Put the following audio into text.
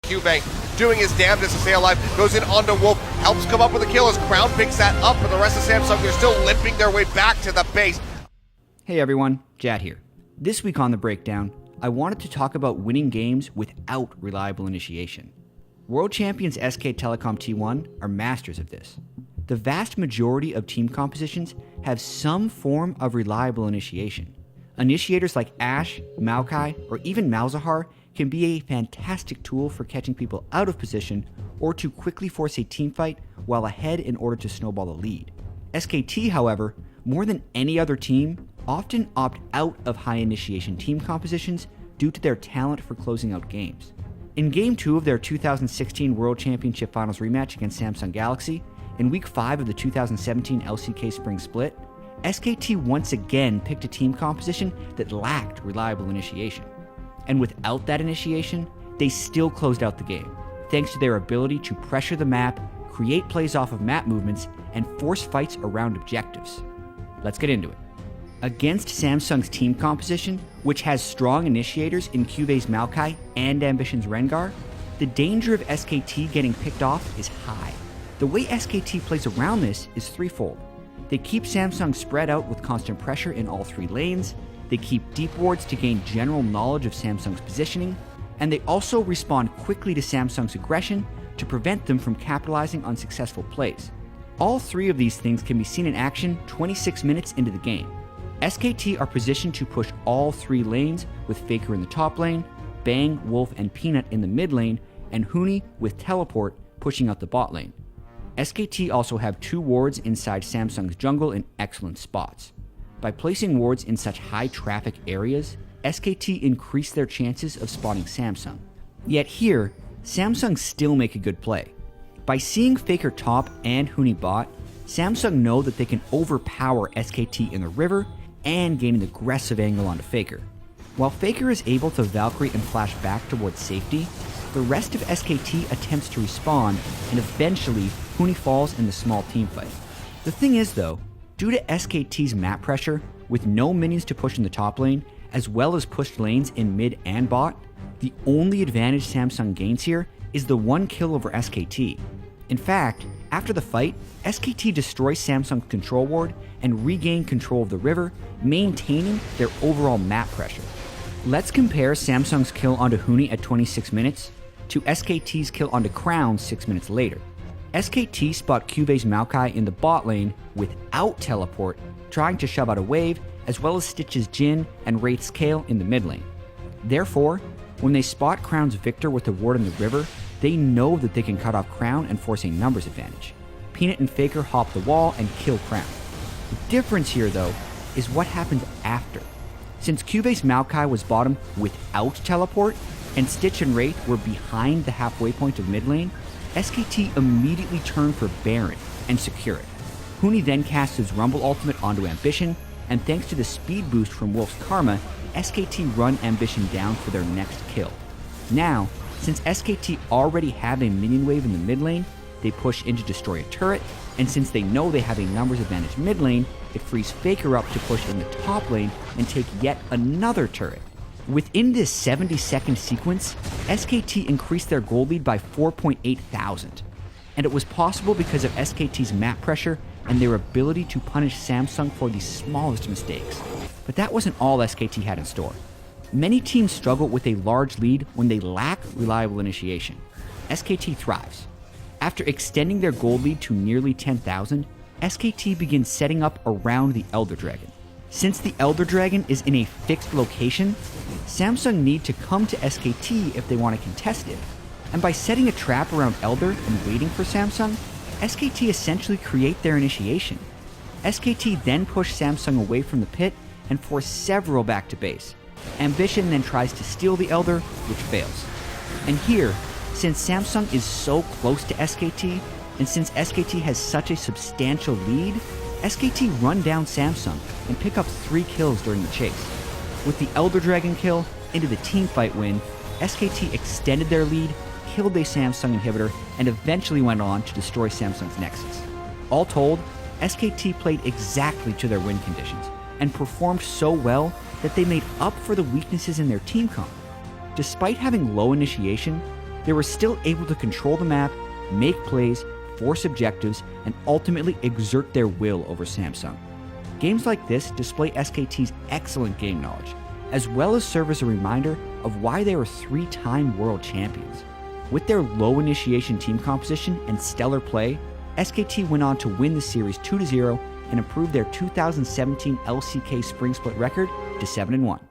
Cubane doing his damnedest to stay alive, goes in onto Wolf, helps come up with a kill as Crown picks that up, but the rest of Samsung, they're still limping their way back to the base. Hey everyone, Jatt here. This week on The Breakdown, I wanted to talk about winning games without reliable initiation. World champions SK Telecom T1 are masters of this. The vast majority of team compositions have some form of reliable initiation. Initiators like Ashe, Maokai, or even Malzahar can be a fantastic tool for catching people out of position or to quickly force a teamfight while ahead in order to snowball the lead. SKT, however, more than any other team, often opt out of high initiation team compositions due to their talent for closing out games. In Game 2 of their 2016 World Championship Finals rematch against Samsung Galaxy, in Week 5 of the 2017 LCK Spring Split, SKT once again picked a team composition that lacked reliable initiation. And without that initiation, they still closed out the game, thanks to their ability to pressure the map, create plays off of map movements, and force fights around objectives. Let's get into it. Against Samsung's team composition, which has strong initiators in Cubane's Maokai and Ambition's Rengar, the danger of SKT getting picked off is high. The way SKT plays around this is threefold. They keep Samsung spread out with constant pressure in all three lanes, they keep deep wards to gain general knowledge of Samsung's positioning, and they also respond quickly to Samsung's aggression to prevent them from capitalizing on successful plays. All three of these things can be seen in action 26 minutes into the game. SKT are positioned to push all three lanes with Faker in the top lane, Bang, Wolf, and Peanut in the mid lane, and Huni with Teleport pushing out the bot lane. SKT also have two wards inside Samsung's jungle in excellent spots. By placing wards in such high traffic areas, SKT increase their chances of spotting Samsung. Yet here, Samsung still make a good play. By seeing Faker top and Huni bot, Samsung know that they can overpower SKT in the river and gain an aggressive angle onto Faker. While Faker is able to Valkyrie and flash back towards safety, the rest of SKT attempts to respawn, and eventually Huni falls in the small teamfight. The thing is though, due to SKT's map pressure, with no minions to push in the top lane, as well as pushed lanes in mid and bot, the only advantage Samsung gains here is the one kill over SKT. In fact, after the fight, SKT destroys Samsung's control ward and regain control of the river, maintaining their overall map pressure. Let's compare Samsung's kill onto Huni at 26 minutes to SKT's kill onto Crown 6 minutes later. SKT spot Cubane's Maokai in the bot lane without teleport, trying to shove out a wave, as well as Stitch's Jhin and Wraith's Kale in the mid lane. Therefore, when they spot Crown's Victor with the ward in the river, they know that they can cut off Crown and force a numbers advantage. Peanut and Faker hop the wall and kill Crown. The difference here, though, is what happens after. Since Cubane's Maokai was bottom without teleport, and Stitch and Wraith were behind the halfway point of mid lane, SKT immediately turn for Baron and secure it. Huni then casts his Rumble ultimate onto Ambition, and thanks to the speed boost from Wolf's Karma, SKT run Ambition down for their next kill. Now, since SKT already have a minion wave in the mid lane, they push in to destroy a turret, and since they know they have a numbers advantage mid lane, it frees Faker up to push in the top lane and take yet another turret. Within this 70-second sequence, SKT increased their gold lead by 4.8 thousand, and it was possible because of SKT's map pressure and their ability to punish Samsung for the smallest mistakes. But that wasn't all SKT had in store. Many teams struggle with a large lead when they lack reliable initiation. SKT thrives. After extending their gold lead to nearly 10,000, SKT begins setting up around the Elder Dragon. Since the Elder Dragon is in a fixed location, Samsung need to come to SKT if they want to contest it. And by setting a trap around Elder and waiting for Samsung, SKT essentially create their initiation. SKT then push Samsung away from the pit and force several back to base. Ambition then tries to steal the Elder, which fails. And here, since Samsung is so close to SKT, and since SKT has such a substantial lead, SKT run down Samsung and pick up 3 kills during the chase. With the Elder Dragon kill into the teamfight win, SKT extended their lead, killed a Samsung inhibitor, and eventually went on to destroy Samsung's Nexus. All told, SKT played exactly to their win conditions, and performed so well that they made up for the weaknesses in their team comp. Despite having low initiation, they were still able to control the map, make plays, force objectives, and ultimately exert their will over Samsung. Games like this display SKT's excellent game knowledge, as well as serve as a reminder of why they were 3-time world champions. With their low initiation team composition and stellar play, SKT went on to win the series 2-0 and improve their 2017 LCK Spring Split record to 7-1.